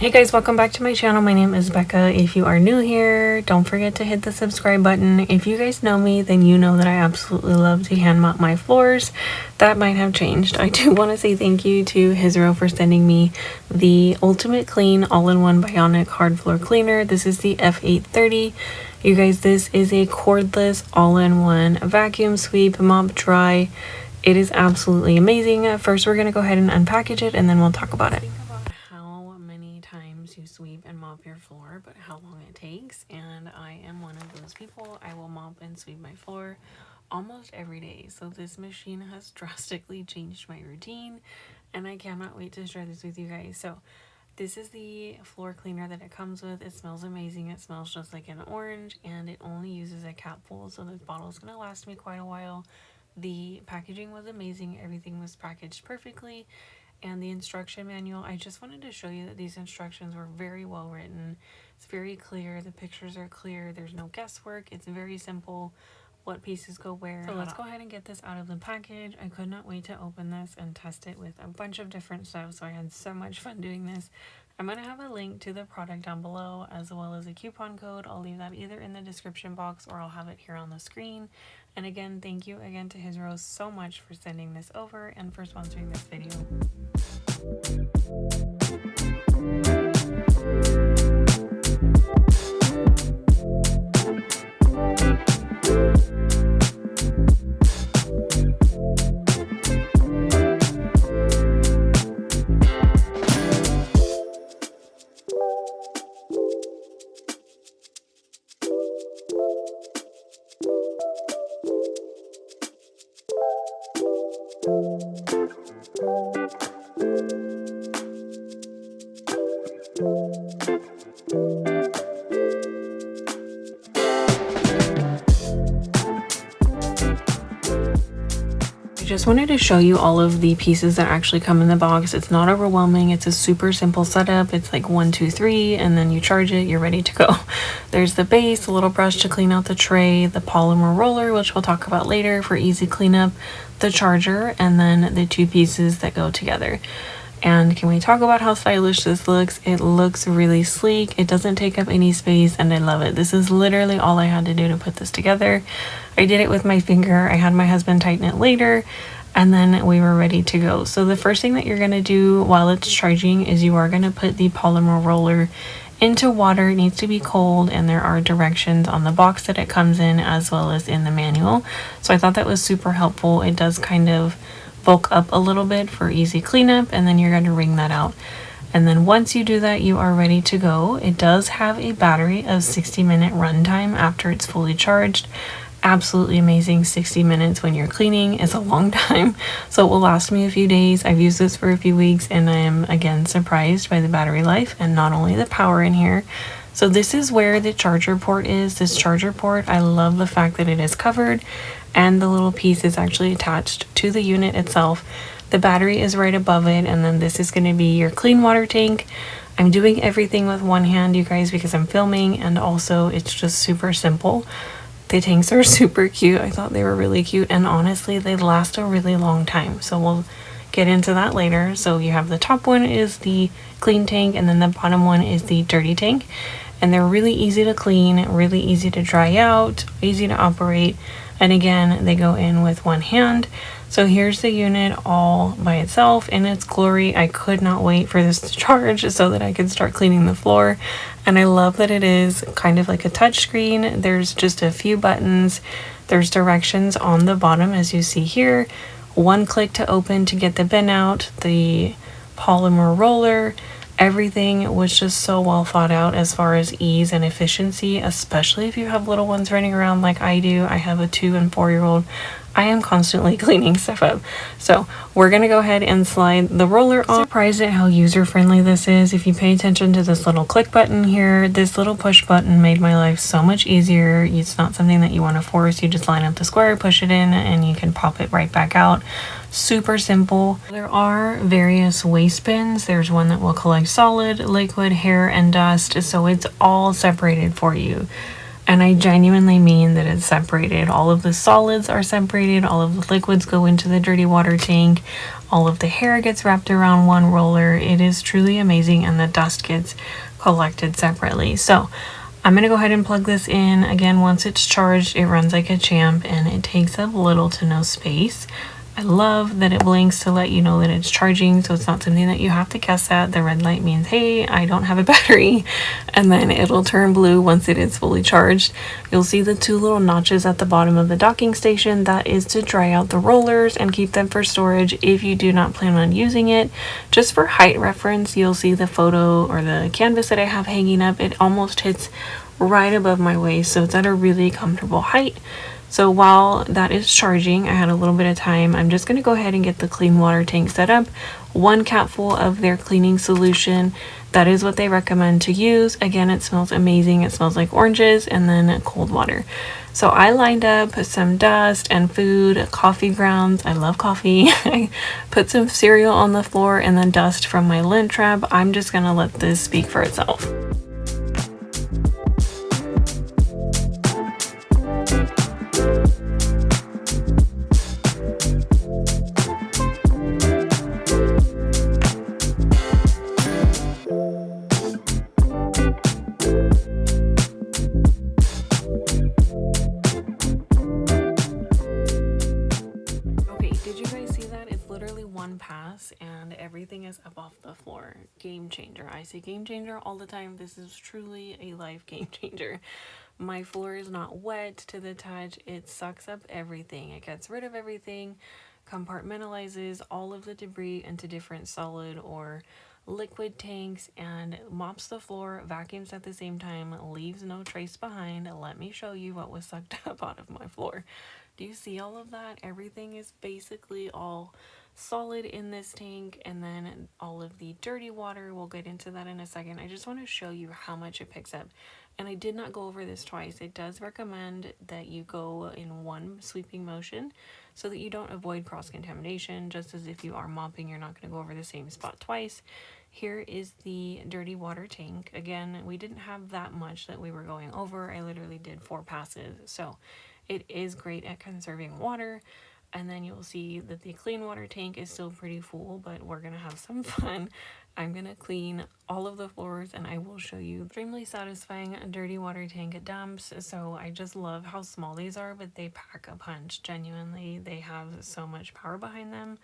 Hey guys, welcome back to my channel. My name is Becca. If you are new here, don't forget to hit the subscribe button. If you guys know me, then you know that I absolutely love to hand mop my floors. That might have changed. I do want to say thank you to HIZERO for sending me the Ultimate Clean All-in-One Bionic Hard Floor Cleaner. This is the F830. You guys, this is a cordless all-in-one vacuum, sweep, mop, dry. It is absolutely amazing. First, we're going to go ahead and unpackage it and then we'll talk about it. You sweep and mop your floor, but how long it takes, and I am one of those people. I will mop and sweep my floor almost every day, so this machine has drastically changed my routine and I cannot wait to share this with you guys. So this is the floor cleaner that it comes with. It smells amazing. It smells just like an orange, and it only uses a cap full, so this bottle is going to last me quite a while. The packaging was amazing. Everything was packaged perfectly. And the instruction manual, I just wanted to show you that these instructions were very well written. It's very clear. The pictures are clear. There's no guesswork. It's very simple what pieces go where. So let's go ahead and get this out of the package. I could not wait to open this and test it with a bunch of different stuff. So I had so much fun doing this. I'm going to have a link to the product down below as well as a coupon code. I'll leave that either in the description box or I'll have it here on the screen. And again, thank you again to HIZERO so much for sending this over and for sponsoring this video. Just wanted to show you all of the pieces that actually come in the box. It's not overwhelming. It's a super simple setup. It's like 1, 2, 3, and then you charge it, you're ready to go. There's the base, a little brush to clean out the tray, the polymer roller, which we'll talk about later for easy cleanup, the charger, and then the 2 pieces that go together. And can we talk about how stylish this looks? It looks really sleek. It doesn't take up any space and I love it. This is literally all I had to do to put this together. I did it with my finger. I had my husband tighten it later and then we were ready to go. So the first thing that you're going to do while it's charging is you are going to put the polymer roller into water. It needs to be cold and there are directions on the box that it comes in as well as in the manual. So I thought that was super helpful. It does kind of bulk up a little bit for easy cleanup, and then you're going to wring that out. And then once you do that, you are ready to go. It does have a battery of 60-minute runtime after it's fully charged. Absolutely amazing. 60 minutes when you're cleaning is a long time, so it will last me a few days. I've used this for a few weeks and I am again surprised by the battery life and not only the power in here. So this is where the charger port is. This charger port, I love the fact that it is covered and the little piece is actually attached to the unit itself. The battery is right above it, and then this is going to be your clean water tank. I'm doing everything with one hand, you guys, because I'm filming, and also it's just super simple. The tanks are super cute. I thought they were really cute, and honestly they last a really long time, so we'll get into that later. So you have the top one is the clean tank, and then the bottom one is the dirty tank, and they're really easy to clean, really easy to dry out, easy to operate. And again, they go in with one hand. So here's the unit all by itself in its glory. I could not wait for this to charge so that I could start cleaning the floor. And I love that it is kind of like a touch screen. There's just a few buttons. There's directions on the bottom as you see here. One click to open to get the bin out, the polymer roller. Everything was just so well thought out as far as ease and efficiency, especially if you have little ones running around like I do. I have a 2- and 4-year-old. I am constantly cleaning stuff up. So we're gonna go ahead and slide the roller off. Surprised at how user-friendly this is. If you pay attention to this little click button here, this little push button made my life so much easier. It's not something that you want to force. You just line up the square, push it in, and you can pop it right back out. Super simple. There are various waste bins. There's one that will collect solid, liquid, hair, and dust, so it's all separated for you. And I genuinely mean that it's separated. All of the solids are separated, all of the liquids go into the dirty water tank, all of the hair gets wrapped around one roller. It is truly amazing, and the dust gets collected separately. So I'm gonna go ahead and plug this in. Again, once it's charged, it runs like a champ, and it takes up little to no space. I love that it blinks to let you know that it's charging, so it's not something that you have to guess at. The red light means, hey, I don't have a battery, and then it'll turn blue once it is fully charged. You'll see the two little notches at the bottom of the docking station. That is to dry out the rollers and keep them for storage if you do not plan on using it. Just for height reference, you'll see the photo or the canvas that I have hanging up. It almost hits right above my waist, so it's at a really comfortable height. So while that is charging, I had a little bit of time. I'm just going to go ahead and get the clean water tank set up. 1 capful of their cleaning solution. That is what they recommend to use. Again, it smells amazing. It smells like oranges, and then cold water. So I lined up some dust and food, coffee grounds. I love coffee. I put some cereal on the floor and then dust from my lint trap. I'm just going to let this speak for itself. Pass and everything is up off the floor. Game changer. I say game changer all the time. This is truly a life game changer. My floor is not wet to the touch. It sucks up everything. It gets rid of everything, compartmentalizes all of the debris into different solid or liquid tanks, and mops the floor, vacuums at the same time, leaves no trace behind. Let me show you what was sucked up out of my floor. Do you see all of that? Everything is basically all solid in this tank, and then all of the dirty water, we'll get into that in a second. I just want to show you how much it picks up, and I did not go over this twice. It does recommend that you go in one sweeping motion so that you don't avoid cross-contamination. Just as if you are mopping, you're not going to go over the same spot twice. Here is the dirty water tank. Again, we didn't have that much that we were going over. I literally did 4 passes, so it is great at conserving water. And then you'll see that the clean water tank is still pretty full, but we're gonna have some fun. I'm gonna clean all of the floors, and I will show you extremely satisfying dirty water tank dumps. So I just love how small these are, but they pack a punch. Genuinely, they have so much power behind them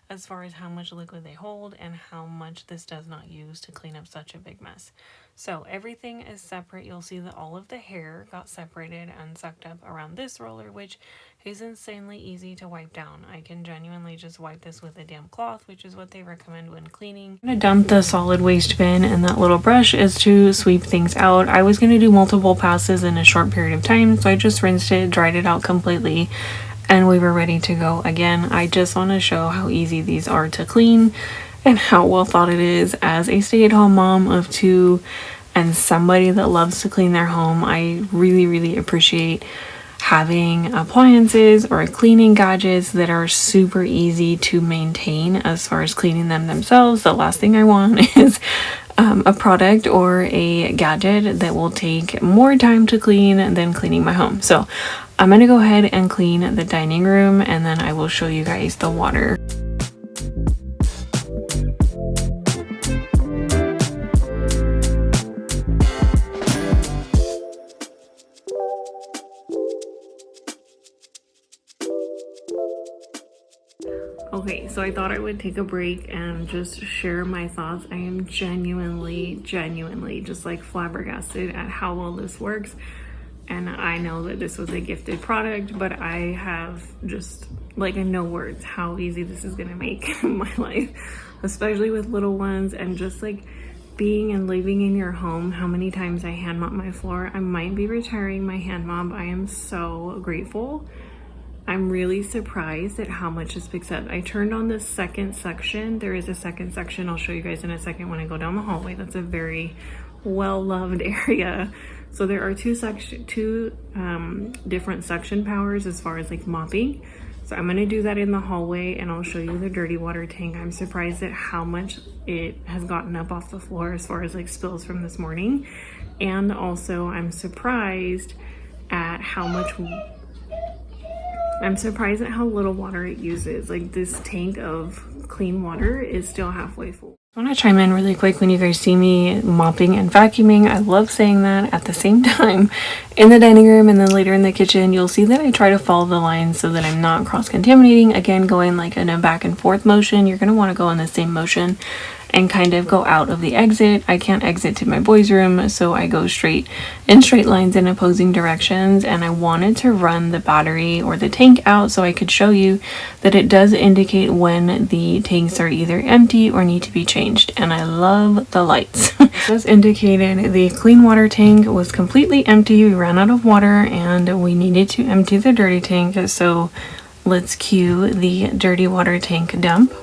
as far as how much liquid they hold and how much this does not use to clean up such a big mess. So everything is separate. You'll see that all of the hair got separated and sucked up around this roller, which is insanely easy to wipe down. I can genuinely just wipe this with a damp cloth, which is what they recommend when cleaning. I'm gonna dump the solid waste bin, and that little brush is to sweep things out. I was gonna do multiple passes in a short period of time, so I just rinsed it, dried it out completely, and we were ready to go. Again, I just want to show how easy these are to clean and how well thought it is. As a stay-at-home mom of 2 and somebody that loves to clean their home, I really appreciate having appliances or cleaning gadgets that are super easy to maintain as far as cleaning them themselves. The last thing I want is a product or a gadget that will take more time to clean than cleaning my home. So I'm gonna go ahead and clean the dining room, and then I will show you guys the water. Okay, so I thought I would take a break and just share my thoughts. I am genuinely just like flabbergasted at how well this works. And I know that this was a gifted product, but I have just like no words how easy this is gonna make my life, especially with little ones, and just like being and living in your home. How many times I hand mop my floor. I might be retiring my hand mop. I am so grateful I'm really surprised at how much this picks up. I turned on the second section. There is a second section I'll show you guys in a second when I go down the hallway. That's a very well-loved area. So there are two different suction powers as far as like mopping. So I'm gonna do that in the hallway and I'll show you the dirty water tank. I'm surprised at how much it has gotten up off the floor as far as like spills from this morning. And also I'm surprised at how little water it uses. Like this tank of clean water is still halfway full. I want to chime in really quick when you guys see me mopping and vacuuming. I love saying that at the same time in the dining room and then later in the kitchen. You'll see that I try to follow the lines so that I'm not cross-contaminating. Again, going like in a back and forth motion. You're going to want to go in the same motion and kind of go out of the exit. I can't exit to my boys' room, so I go straight lines in opposing directions. And I wanted to run the battery or the tank out so I could show you that it does indicate when the tanks are either empty or need to be changed. And I love the lights. This indicated the clean water tank was completely empty. We ran out of water and we needed to empty the dirty tank. So let's cue the dirty water tank dump.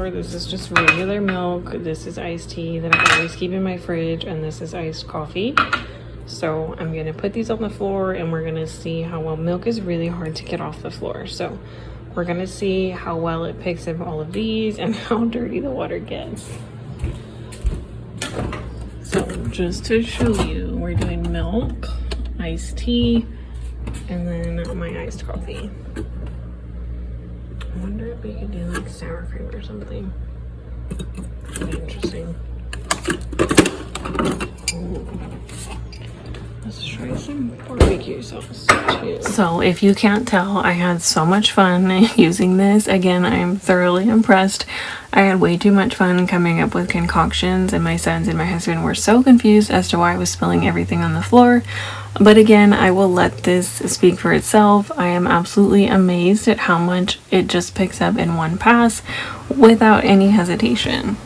This is just regular milk. This is iced tea that I always keep in my fridge, and this is iced coffee. So I'm gonna put these on the floor and we're gonna see how well. Milk is really hard to get off the floor, so we're gonna see how well it picks up all of these and how dirty the water gets. So just to show you, we're doing milk, iced tea, and then my iced coffee. I wonder if we could do like sour cream or something. That'd be interesting. Ooh. Let's try some barbecue sauce too. So if you can't tell, I had so much fun using this. Again, I'm thoroughly impressed. I had way too much fun coming up with concoctions, and my sons and my husband were so confused as to why I was spilling everything on the floor. But again, I will let this speak for itself. I am absolutely amazed at how much it just picks up in one pass without any hesitation.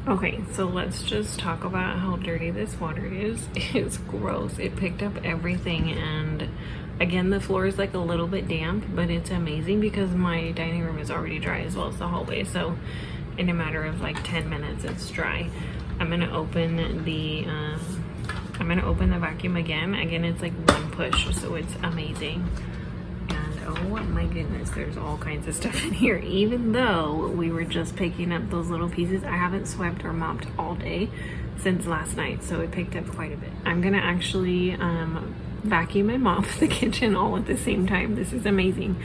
Okay, so let's just talk about how dirty this water is. It's gross. It picked up everything, and again, the floor is like a little bit damp, but it's amazing because my dining room is already dry as well as the hallway. So in a matter of like 10 minutes, it's dry. I'm gonna open the vacuum again. Again, it's like one push, so it's amazing. Oh my goodness, there's all kinds of stuff in here. Even though we were just picking up those little pieces, I haven't swept or mopped all day since last night, so it picked up quite a bit. I'm gonna actually vacuum and mop the kitchen all at the same time. This is amazing.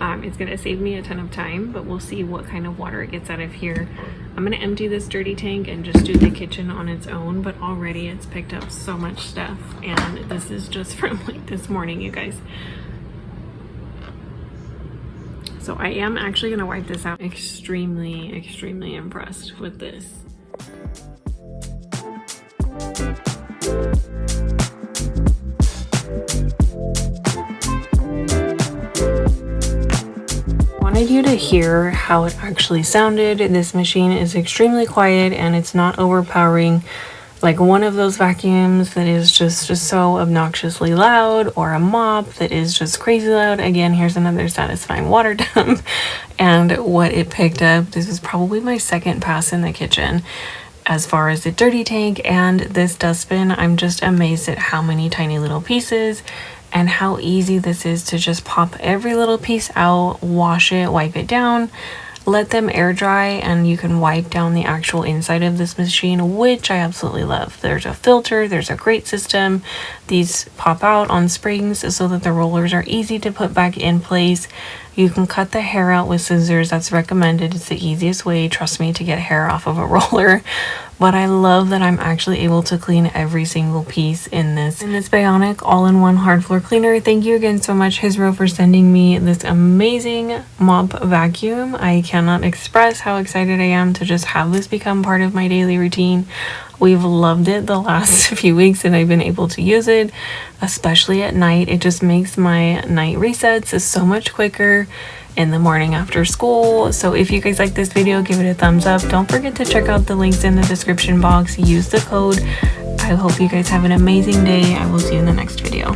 It's gonna save me a ton of time, but we'll see what kind of water it gets out of here. I'm gonna empty this dirty tank and just do the kitchen on its own, but already it's picked up so much stuff, and this is just from like this morning, you guys. So I am actually gonna wipe this out. Extremely, extremely impressed with this. Wanted you to hear how it actually sounded. This machine is extremely quiet and it's not overpowering like one of those vacuums that is just so obnoxiously loud, or a mop that is just crazy loud. Again, here's another satisfying water dump. And what it picked up, this is probably my second pass in the kitchen as far as the dirty tank and this dustbin. I'm just amazed at how many tiny little pieces and how easy this is to just pop every little piece out, wash it, wipe it down. let them air dry, and you can wipe down the actual inside of this machine, which I absolutely love. There's a filter, there's a grate system. These pop out on springs so that the rollers are easy to put back in place. You can cut the hair out with scissors. That's recommended. It's the easiest way, trust me, to get hair off of a roller. But I love that I'm actually able to clean every single piece in this Bionic all-in-one hard floor cleaner. Thank you again so much, HIZERO, for sending me this amazing mop vacuum. I cannot express how excited I am to just have this become part of my daily routine. We've loved it the last few weeks, and I've been able to use it, especially at night. It just makes my night resets so much quicker in the morning after school. So if you guys like this video, give it a thumbs up. Don't forget to check out the links in the description box. Use the code. I hope you guys have an amazing day. I will see you in the next video.